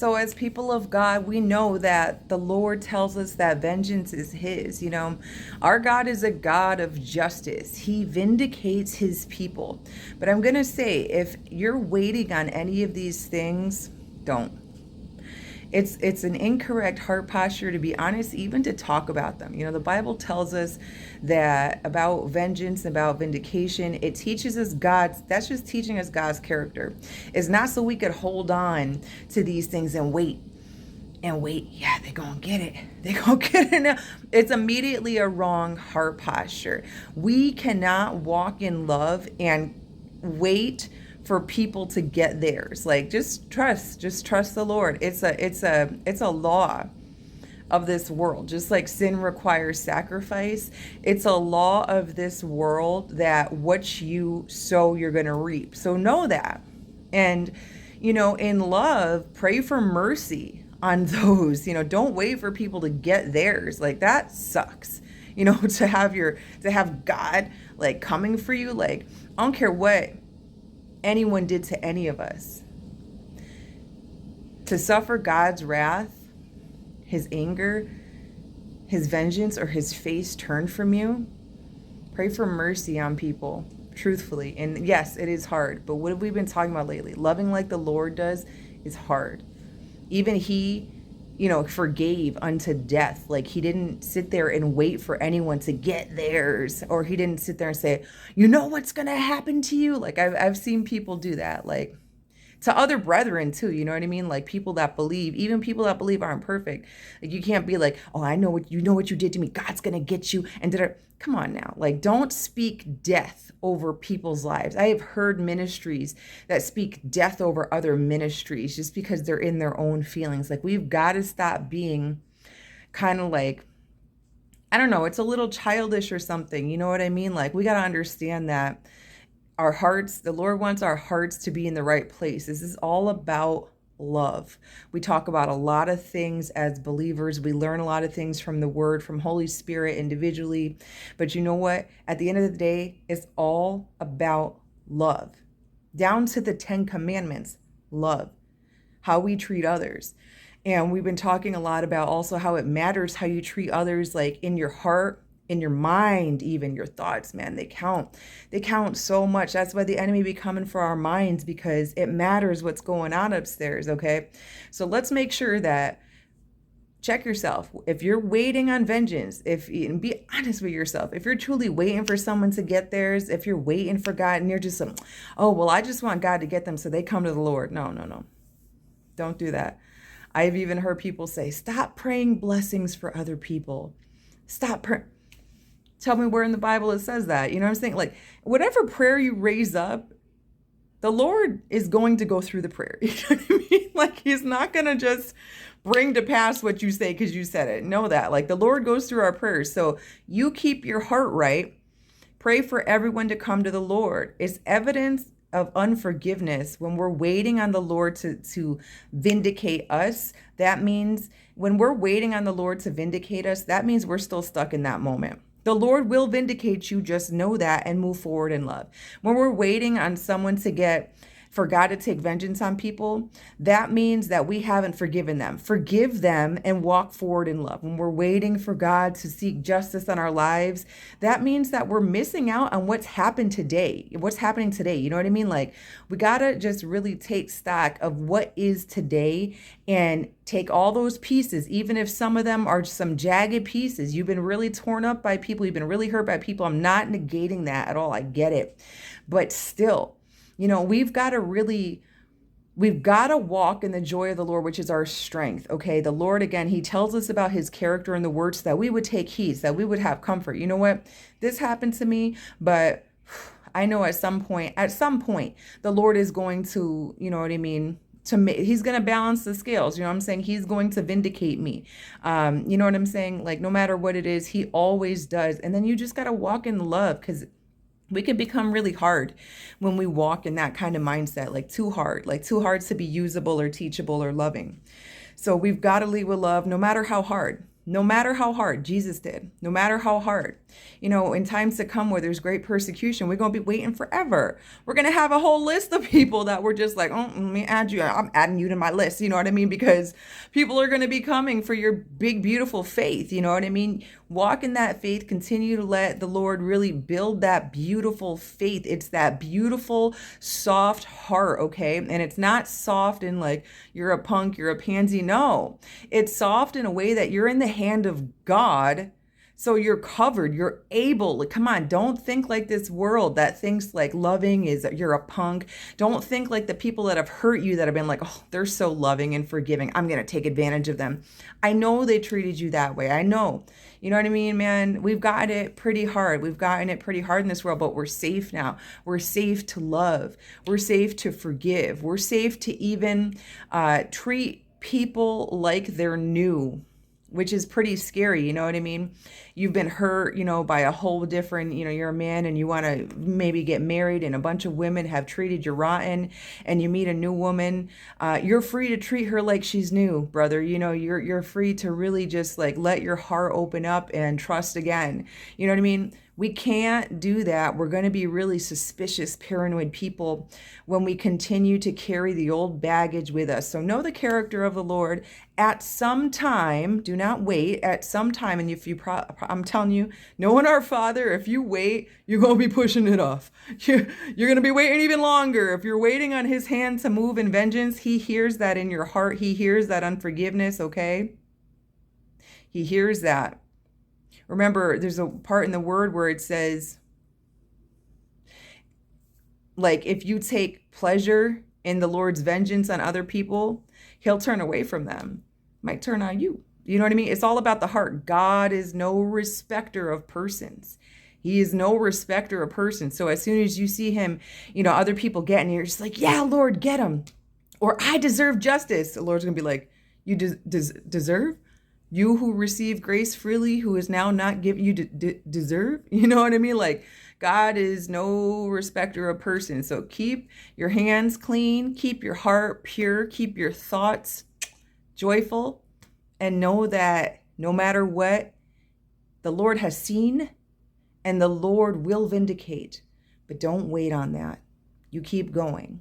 So, as people of God, we know that the Lord tells us that vengeance is His. Our God is a God of justice, He vindicates His people. But I'm going to say, if you're waiting on any of these things, don't. It's an incorrect heart posture, to be honest, even to talk about them. The Bible tells us that about vengeance, about vindication. It teaches us God's, that's just teaching us God's character. It's not so we could hold on to these things and wait and wait. Yeah, they're gonna get it. They're gonna get it now. It's immediately a wrong heart posture. We cannot walk in love and wait for people to get theirs. Like, just trust the Lord. It's a law of this world. Just like sin requires sacrifice, it's a law of this world that what you sow, you're gonna reap. So know that. And in love, pray for mercy on those. Don't wait for people to get theirs. Like, that sucks. To have God like coming for you. Like, I don't care what anyone did to any of us. To suffer God's wrath, His anger, His vengeance, or His face turned from you, pray for mercy on people, truthfully. And yes, it is hard, but what have we been talking about lately? Loving like the Lord does is hard. Even He, forgave unto death. Like, He didn't sit there and wait for anyone to get theirs, or He didn't sit there and say, what's going to happen to you. Like, I've seen people do that, like, to other brethren too. You know what I mean? Like, people that believe, even people that believe aren't perfect. Like, you can't be like, oh, I know what you did to me. God's going to get you. And come on now. Like, don't speak death over people's lives. I have heard ministries that speak death over other ministries just because they're in their own feelings. Like, we've got to stop being kind of like, I don't know, it's a little childish or something. You know what I mean? Like, we got to understand that our hearts, the Lord wants our hearts to be in the right place. This is all about love. We talk about a lot of things as believers. We learn a lot of things from the Word, from Holy Spirit individually. But you know what? At the end of the day, it's all about love. Down to the 10 Commandments, love, how we treat others. And we've been talking a lot about also how it matters how you treat others, like in your heart, in your mind, even your thoughts, man, they count. They count so much. That's why the enemy be coming for our minds, because it matters what's going on upstairs, okay? So let's make sure that, check yourself. If you're waiting on vengeance, and be honest with yourself, if you're truly waiting for someone to get theirs, if you're waiting for God and you're just, oh, well, I just want God to get them so they come to the Lord. No, no, no. Don't do that. I've even heard people say, stop praying blessings for other people. Stop praying. Tell me where in the Bible it says that. You know what I'm saying? Like, whatever prayer you raise up, the Lord is going to go through the prayer. You know what I mean? Like, He's not going to just bring to pass what you say because you said it. Know that. Like, the Lord goes through our prayers. So you keep your heart right. Pray for everyone to come to the Lord. It's evidence of unforgiveness when we're waiting on the Lord to vindicate us. That means when we're waiting on the Lord to vindicate us, that means we're still stuck in that moment. The Lord will vindicate you. Just know that and move forward in love. When we're waiting on someone for God to take vengeance on people, that means that we haven't forgiven them. Forgive them and walk forward in love. When we're waiting for God to seek justice on our lives, that means that we're missing out on what's happening today. You know what I mean? Like, we got to just really take stock of what is today and take all those pieces, even if some of them are some jagged pieces. You've been really torn up by people. You've been really hurt by people. I'm not negating that at all. I get it. But still, we've got to walk in the joy of the Lord, which is our strength. Okay. The Lord, again, He tells us about His character in the Word so that we would take heed, so that we would have comfort. You know what? This happened to me, but I know at some point, the Lord is going to, you know what I mean? He's going to balance the scales. You know what I'm saying? He's going to vindicate me. You know what I'm saying? Like, no matter what it is, He always does. And then you just got to walk in love, because we can become really hard when we walk in that kind of mindset, like too hard to be usable or teachable or loving. So we've got to lead with love, no matter how hard. No matter how hard. Jesus did. No matter how hard. In times to come where there's great persecution, we're going to be waiting forever. We're going to have a whole list of people that we're just like, oh, let me add you. I'm adding you to my list. You know what I mean? Because people are going to be coming for your big, beautiful faith. You know what I mean? Walk in that faith. Continue to let the Lord really build that beautiful faith. It's that beautiful, soft heart, okay? And it's not soft in like, you're a punk, you're a pansy. No, it's soft in a way that you're in the hand of God. So you're covered, you're able, like, come on, don't think like this world that thinks like loving is you're a punk. Don't think like the people that have hurt you that have been like, oh, they're so loving and forgiving, I'm going to take advantage of them. I know they treated you that way. I know. You know what I mean, man? We've gotten it pretty hard. We've gotten it pretty hard in this world, but we're safe now. We're safe to love. We're safe to forgive. We're safe to even treat people like they're new, which is pretty scary. You know what I mean? You've been hurt, by a whole different, you're a man and you want to maybe get married and a bunch of women have treated you rotten and you meet a new woman. You're free to treat her like she's new, brother. You're free to really just like let your heart open up and trust again. You know what I mean? We can't do that. We're going to be really suspicious, paranoid people when we continue to carry the old baggage with us. So know the character of the Lord at some time. Do not wait at some time. And if I'm telling you, knowing our Father, if you wait, you're going to be pushing it off. You're going to be waiting even longer. If you're waiting on his hand to move in vengeance, he hears that in your heart. He hears that unforgiveness, okay? He hears that. Remember, there's a part in the word where it says, like, if you take pleasure in the Lord's vengeance on other people, he'll turn away from them. Might turn on you. You know what I mean? It's all about the heart. God is no respecter of persons. He is no respecter of persons. So as soon as you see him, other people getting, you're just like, yeah, Lord, get him. Or I deserve justice. The Lord's going to be like, you deserve? You who receive grace freely, who is now not given, you deserve? You know what I mean? Like, God is no respecter of persons. So keep your hands clean, keep your heart pure, keep your thoughts joyful, and know that no matter what, the Lord has seen and the Lord will vindicate. But don't wait on that. You keep going.